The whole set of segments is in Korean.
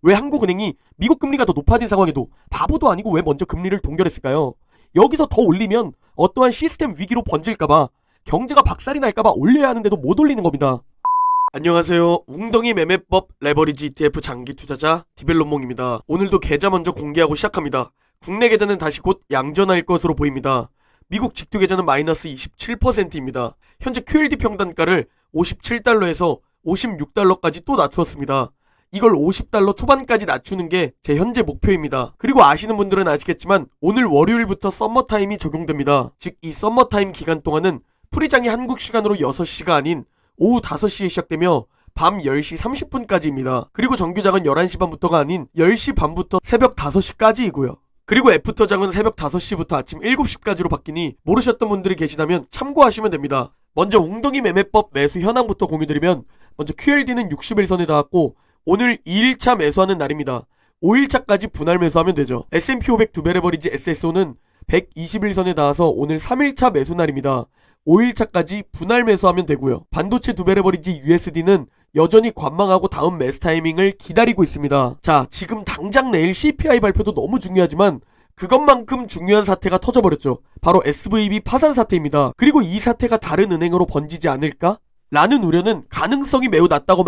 왜 한국은행이 미국 금리가 더 높아진 상황에도 바보도 아니고 왜 먼저 금리를 동결했을까요? 여기서 더 올리면 어떠한 시스템 위기로 번질까봐, 경제가 박살이 날까봐 올려야 하는데도 못 올리는 겁니다. 안녕하세요. 웅덩이 매매법 레버리지 ETF 장기 투자자 디벨롭몽입니다. 오늘도 계좌 먼저 공개하고 시작합니다. 국내 계좌는 다시 곧 양전할 것으로 보입니다. 미국 직투 계좌는 마이너스 27%입니다. 현재 QLD 평단가를 57달러에서 56달러까지 또 낮추었습니다. 이걸 50달러 초반까지 낮추는 게 제 현재 목표입니다. 그리고 아시는 분들은 아시겠지만 오늘 월요일부터 썸머타임이 적용됩니다. 즉 이 썸머타임 기간 동안은 프리장이 한국 시간으로 6시가 아닌 오후 5시에 시작되며 밤 10시 30분까지입니다. 그리고 정규장은 11시 반부터가 아닌 10시 반부터 새벽 5시까지이고요. 그리고 애프터장은 새벽 5시부터 아침 7시까지로 바뀌니 모르셨던 분들이 계시다면 참고하시면 됩니다. 먼저 웅덩이 매매법 매수 현황부터 공유드리면, 먼저 QLD는 60일선에 닿았고 오늘 2일차 매수하는 날입니다. 5일차까지 분할 매수하면 되죠. S&P 500 두배 레버리지 SSO는 121선에 닿아서 오늘 3일차 매수 날입니다. 5일차까지 분할 매수하면 되고요. 반도체 두배 레버리지 USD는 여전히 관망하고 다음 매수 타이밍을 기다리고 있습니다. 자, 지금 당장 내일 CPI 발표도 너무 중요하지만 그것만큼 중요한 사태가 터져버렸죠. 바로 SVB 파산 사태입니다. 그리고 이 사태가 다른 은행으로 번지지 않을까? 라는 우려는 가능성이 매우 낮다고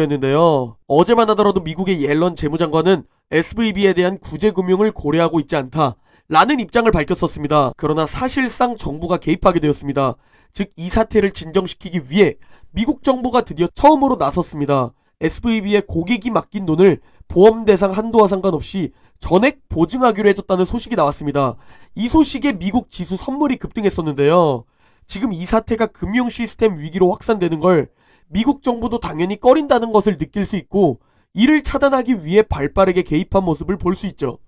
말씀드렸는데요. 어제만 하더라도 미국의 옐런 재무장관은 SVB에 대한 구제금융을 고려하고 있지 않다 라는 입장을 밝혔었습니다. 그러나 사실상 정부가 개입하게 되었습니다. 즉 이 사태를 진정시키기 위해 미국 정부가 드디어 처음으로 나섰습니다. SVB에 고객이 맡긴 돈을 보험 대상 한도와 상관없이 전액 보증하기로 해줬다는 소식이 나왔습니다. 이 소식에 미국 지수 선물이 급등했었는데요. 지금 이 사태가 금융 시스템 위기로 확산되는 걸 미국 정부도 당연히 꺼린다는 것을 느낄 수 있고, 이를 차단하기 위해 발빠르게 개입한 모습을 볼 수 있죠.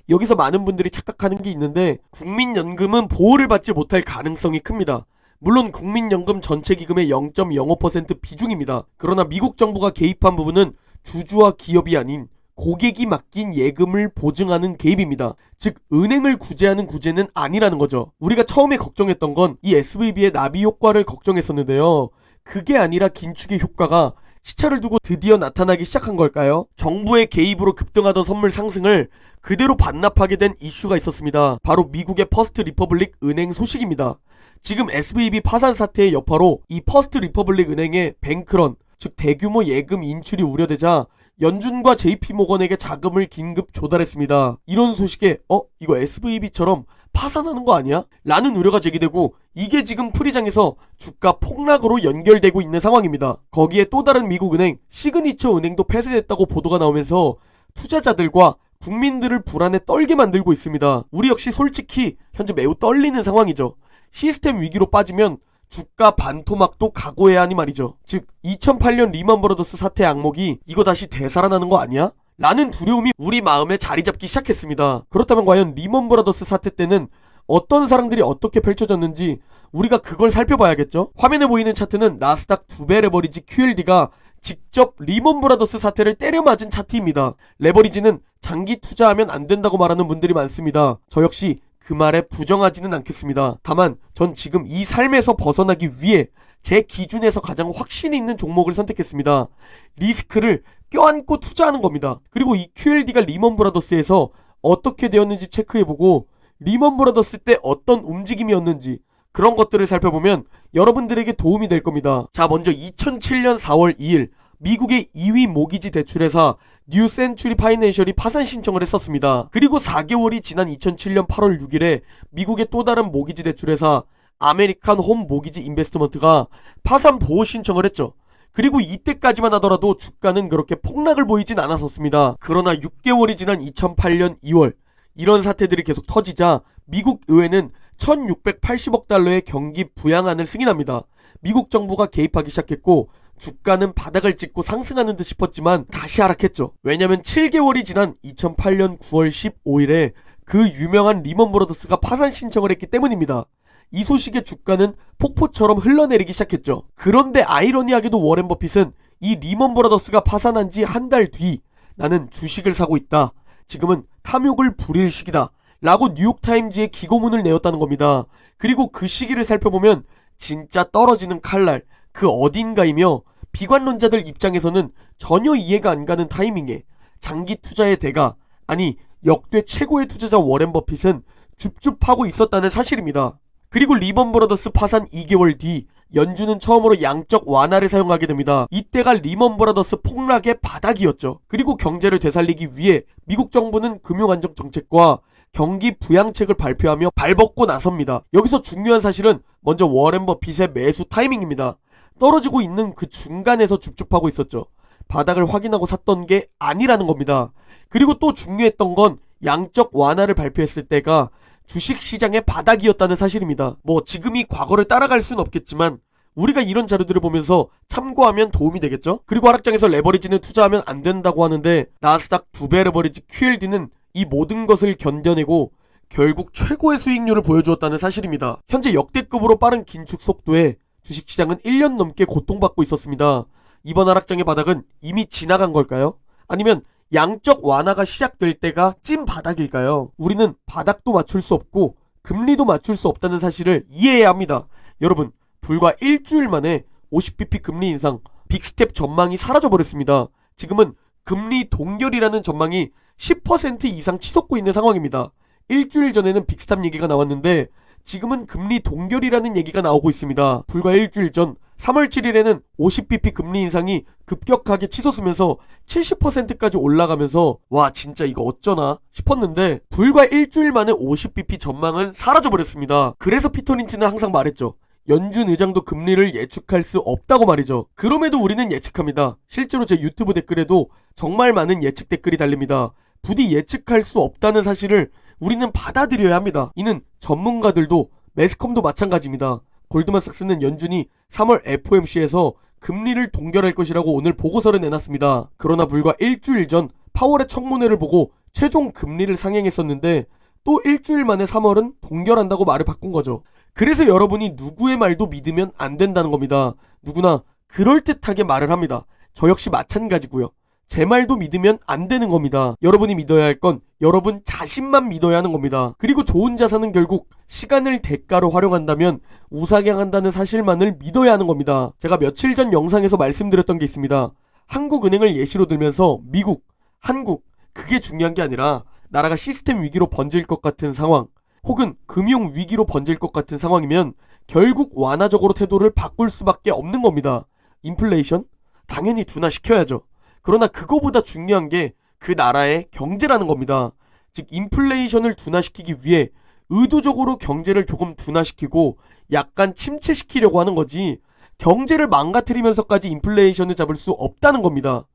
여기서 많은 분들이 착각하는 게 있는데, 국민연금은 보호를 받지 못할 가능성이 큽니다. 물론 국민연금 전체 기금의 0.05% 비중입니다. 그러나 미국 정부가 개입한 부분은 주주와 기업이 아닌 고객이 맡긴 예금을 보증하는 개입입니다. 즉 은행을 구제하는 구제는 아니라는 거죠. 우리가 처음에 걱정했던 건 이 SVB의 나비 효과를 걱정했었는데요. 그게 아니라 긴축의 효과가 시차를 두고 드디어 나타나기 시작한 걸까요? 정부의 개입으로 급등하던 선물 상승을 그대로 반납하게 된 이슈가 있었습니다. 바로 미국의 퍼스트 리퍼블릭 은행 소식입니다. 지금 SVB 파산 사태의 여파로 이 퍼스트 리퍼블릭 은행의 뱅크런, 즉 대규모 예금 인출이 우려되자 연준과 JP모건에게 자금을 긴급 조달했습니다. 이런 소식에 이거 SVB처럼 파산하는 거 아니야? 라는 우려가 제기되고, 이게 지금 프리장에서 주가 폭락으로 연결되고 있는 상황입니다. 거기에 또 다른 미국 은행 시그니처 은행도 폐쇄됐다고 보도가 나오면서 투자자들과 국민들을 불안에 떨게 만들고 있습니다. 우리 역시 솔직히 현재 매우 떨리는 상황이죠. 시스템 위기로 빠지면 주가 반토막도 각오해야 하니 말이죠. 즉 2008년 리먼 브러더스 사태 악몽이 이거 다시 되살아나는 거 아니야? 라는 두려움이 우리 마음에 자리 잡기 시작했습니다. 그렇다면 과연 리먼 브러더스 사태 때는 어떤 사람들이 어떻게 펼쳐졌는지 우리가 그걸 살펴봐야겠죠. 화면에 보이는 차트는 나스닥 두배 레버리지 QLD가 직접 리먼 브러더스 사태를 때려맞은 차트입니다. 레버리지는 장기 투자하면 안 된다고 말하는 분들이 많습니다. 저 역시 그 말에 부정하지는 않겠습니다. 다만 전 지금 이 삶에서 벗어나기 위해 제 기준에서 가장 확신이 있는 종목을 선택했습니다. 리스크를 껴안고 투자하는 겁니다. 그리고 이 QLD가 리먼 브라더스에서 어떻게 되었는지 체크해보고 리먼 브라더스 때 어떤 움직임이었는지 그런 것들을 살펴보면 여러분들에게 도움이 될 겁니다. 자, 먼저 2007년 4월 2일 미국의 2위 모기지 대출회사 뉴 센츄리 파이낸셜이 파산 신청을 했었습니다. 그리고 4개월이 지난 2007년 8월 6일에 미국의 또 다른 모기지 대출회사 아메리칸 홈 모기지 인베스트먼트가 파산 보호 신청을 했죠. 그리고 이때까지만 하더라도 주가는 그렇게 폭락을 보이진 않았었습니다. 그러나 6개월이 지난 2008년 2월 이런 사태들이 계속 터지자 미국 의회는 1680억 달러의 경기 부양안을 승인합니다. 미국 정부가 개입하기 시작했고 주가는 바닥을 찍고 상승하는 듯 싶었지만 다시 하락했죠. 왜냐면 7개월이 지난 2008년 9월 15일에 그 유명한 리먼 브러더스가 파산 신청을 했기 때문입니다. 이 소식에 주가는 폭포처럼 흘러내리기 시작했죠. 그런데 아이러니하게도 워렌 버핏은 이 리먼 브러더스가 파산한 지 한 달 뒤 나는 주식을 사고 있다. 지금은 탐욕을 부릴 시기다. 라고 뉴욕타임즈에 기고문을 내었다는 겁니다. 그리고 그 시기를 살펴보면 진짜 떨어지는 칼날 그 어딘가이며 비관론자들 입장에서는 전혀 이해가 안 가는 타이밍에 장기 투자의 대가, 아니 역대 최고의 투자자 워렌 버핏은 줍줍하고 있었다는 사실입니다. 그리고 리먼 브라더스 파산 2개월 뒤 연준은 처음으로 양적 완화를 사용하게 됩니다. 이때가 리먼 브라더스 폭락의 바닥이었죠. 그리고 경제를 되살리기 위해 미국 정부는 금융안정 정책과 경기 부양책을 발표하며 발벗고 나섭니다. 여기서 중요한 사실은 먼저 워렌 버핏의 매수 타이밍입니다. 떨어지고 있는 그 중간에서 줍줍하고 있었죠. 바닥을 확인하고 샀던 게 아니라는 겁니다. 그리고 또 중요했던 건 양적 완화를 발표했을 때가 주식시장의 바닥이었다는 사실입니다. 뭐 지금이 과거를 따라갈 순 없겠지만 우리가 이런 자료들을 보면서 참고하면 도움이 되겠죠? 그리고 하락장에서 레버리지는 투자하면 안 된다고 하는데 나스닥 2배 레버리지 QLD는 이 모든 것을 견뎌내고 결국 최고의 수익률을 보여주었다는 사실입니다. 현재 역대급으로 빠른 긴축 속도에 주식시장은 1년 넘게 고통받고 있었습니다. 이번 하락장의 바닥은 이미 지나간 걸까요? 아니면 양적 완화가 시작될 때가 찐 바닥일까요? 우리는 바닥도 맞출 수 없고 금리도 맞출 수 없다는 사실을 이해해야 합니다. 여러분, 불과 일주일 만에 50bp 금리 인상, 빅스텝 전망이 사라져버렸습니다. 지금은 금리 동결이라는 전망이 10% 이상 치솟고 있는 상황입니다. 일주일 전에는 빅스탑 얘기가 나왔는데 지금은 금리 동결이라는 얘기가 나오고 있습니다. 불과 일주일 전 3월 7일에는 50bp 금리 인상이 급격하게 치솟으면서 70%까지 올라가면서 와 진짜 이거 어쩌나 싶었는데 불과 일주일 만에 50bp 전망은 사라져버렸습니다. 그래서 피터 린치는 항상 말했죠. 연준 의장도 금리를 예측할 수 없다고 말이죠. 그럼에도 우리는 예측합니다. 실제로 제 유튜브 댓글에도 정말 많은 예측 댓글이 달립니다. 부디 예측할 수 없다는 사실을 우리는 받아들여야 합니다. 이는 전문가들도 매스컴도 마찬가지입니다. 골드만삭스는 연준이 3월 FOMC에서 금리를 동결할 것이라고 오늘 보고서를 내놨습니다. 그러나 불과 일주일 전 파월의 청문회를 보고 최종 금리를 상향했었는데 또 일주일 만에 3월은 동결한다고 말을 바꾼 거죠. 그래서 여러분이 누구의 말도 믿으면 안 된다는 겁니다. 누구나 그럴듯하게 말을 합니다. 저 역시 마찬가지고요. 제 말도 믿으면 안 되는 겁니다. 여러분이 믿어야 할 건 여러분 자신만 믿어야 하는 겁니다. 그리고 좋은 자산은 결국 시간을 대가로 활용한다면 우상향한다는 사실만을 믿어야 하는 겁니다. 제가 며칠 전 영상에서 말씀드렸던 게 있습니다. 한국은행을 예시로 들면서 미국, 한국, 그게 중요한 게 아니라 나라가 시스템 위기로 번질 것 같은 상황, 혹은 금융 위기로 번질 것 같은 상황이면 결국 완화적으로 태도를 바꿀 수밖에 없는 겁니다. 인플레이션? 당연히 둔화시켜야죠. 그러나 그거보다 중요한 게 그 나라의 경제라는 겁니다. 즉 인플레이션을 둔화시키기 위해 의도적으로 경제를 조금 둔화시키고 약간 침체시키려고 하는 거지 경제를 망가뜨리면서까지 인플레이션을 잡을 수 없다는 겁니다.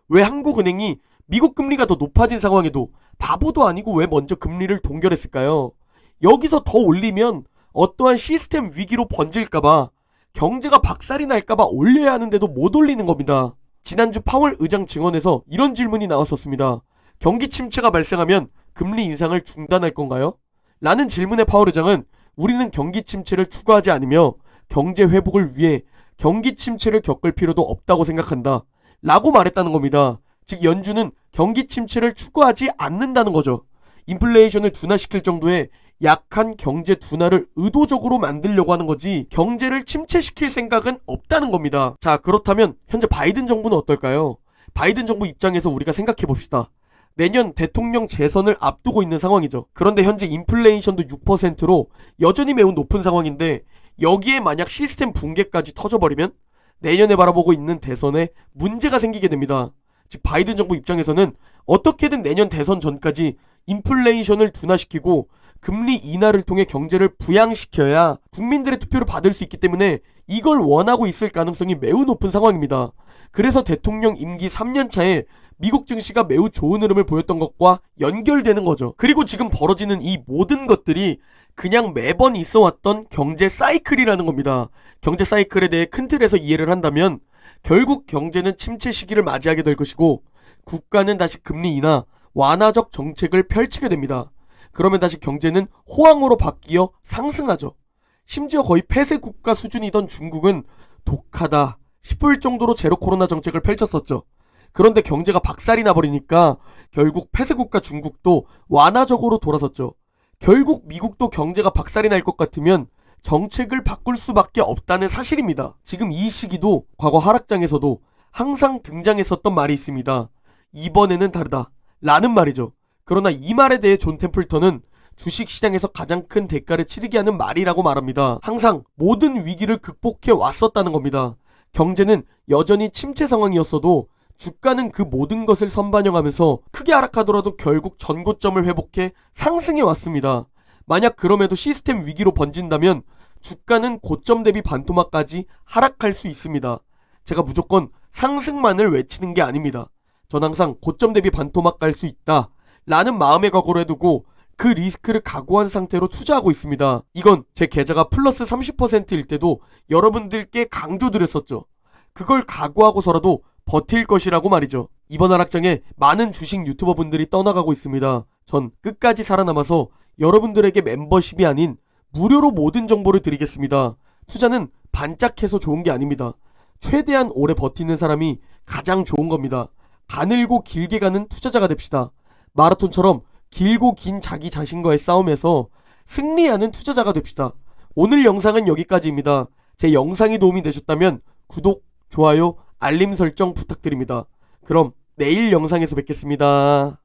왜 한국은행이 미국 금리가 더 높아진 상황에도 바보도 아니고 왜 먼저 금리를 동결했을까요? 여기서 더 올리면 어떠한 시스템 위기로 번질까봐 경제가 박살이 날까봐 올려야 하는데도 못 올리는 겁니다. 지난주 파월 의장 증언에서 이런 질문이 나왔었습니다. 경기 침체가 발생하면 금리 인상을 중단할 건가요? 라는 질문에 파월 의장은 우리는 경기 침체를 추구하지 않으며 경제 회복을 위해 경기 침체를 겪을 필요도 없다고 생각한다. 라고 말했다는 겁니다. 즉 연준은 경기 침체를 추구하지 않는다는 거죠. 인플레이션을 둔화시킬 정도의 약한 경제 둔화를 의도적으로 만들려고 하는 거지 경제를 침체시킬 생각은 없다는 겁니다. 자, 그렇다면 현재 바이든 정부는 어떨까요? 바이든 정부 입장에서 우리가 생각해 봅시다. 내년 대통령 재선을 앞두고 있는 상황이죠. 그런데 현재 인플레이션도 6%로 여전히 매우 높은 상황인데 여기에 만약 시스템 붕괴까지 터져버리면 내년에 바라보고 있는 대선에 문제가 생기게 됩니다. 즉 바이든 정부 입장에서는 어떻게든 내년 대선 전까지 인플레이션을 둔화시키고 금리 인하를 통해 경제를 부양시켜야 국민들의 투표를 받을 수 있기 때문에 이걸 원하고 있을 가능성이 매우 높은 상황입니다. 그래서 대통령 임기 3년 차에 미국 증시가 매우 좋은 흐름을 보였던 것과 연결되는 거죠. 그리고 지금 벌어지는 이 모든 것들이 그냥 매번 있어왔던 경제 사이클이라는 겁니다. 경제 사이클에 대해 큰 틀에서 이해를 한다면 결국 경제는 침체 시기를 맞이하게 될 것이고 국가는 다시 금리 인하, 완화적 정책을 펼치게 됩니다. 그러면 다시 경제는 호황으로 바뀌어 상승하죠. 심지어 거의 폐쇄 국가 수준이던 중국은 독하다 싶을 정도로 제로 코로나 정책을 펼쳤었죠. 그런데 경제가 박살이 나버리니까 결국 폐쇄 국가 중국도 완화적으로 돌아섰죠. 결국 미국도 경제가 박살이 날 것 같으면 정책을 바꿀 수밖에 없다는 사실입니다. 지금 이 시기도 과거 하락장에서도 항상 등장했었던 말이 있습니다. 이번에는 다르다 라는 말이죠. 그러나 이 말에 대해 존 템플턴은 주식시장에서 가장 큰 대가를 치르게 하는 말이라고 말합니다. 항상 모든 위기를 극복해 왔었다는 겁니다. 경제는 여전히 침체 상황이었어도 주가는 그 모든 것을 선반영하면서 크게 하락하더라도 결국 전고점을 회복해 상승해 왔습니다. 만약 그럼에도 시스템 위기로 번진다면 주가는 고점 대비 반토막까지 하락할 수 있습니다. 제가 무조건 상승만을 외치는 게 아닙니다. 전 항상 고점 대비 반토막 갈 수 있다 라는 마음의 각오를 해두고 그 리스크를 각오한 상태로 투자하고 있습니다. 이건 제 계좌가 플러스 30%일 때도 여러분들께 강조드렸었죠. 그걸 각오하고서라도 버틸 것이라고 말이죠. 이번 하락장에 많은 주식 유튜버 분들이 떠나가고 있습니다. 전 끝까지 살아남아서 여러분들에게 멤버십이 아닌 무료로 모든 정보를 드리겠습니다. 투자는 반짝해서 좋은 게 아닙니다. 최대한 오래 버티는 사람이 가장 좋은 겁니다. 가늘고 길게 가는 투자자가 됩시다. 마라톤처럼 길고 긴 자기 자신과의 싸움에서 승리하는 투자자가 됩시다. 오늘 영상은 여기까지입니다. 제 영상이 도움이 되셨다면 구독, 좋아요, 알림 설정 부탁드립니다. 그럼 내일 영상에서 뵙겠습니다.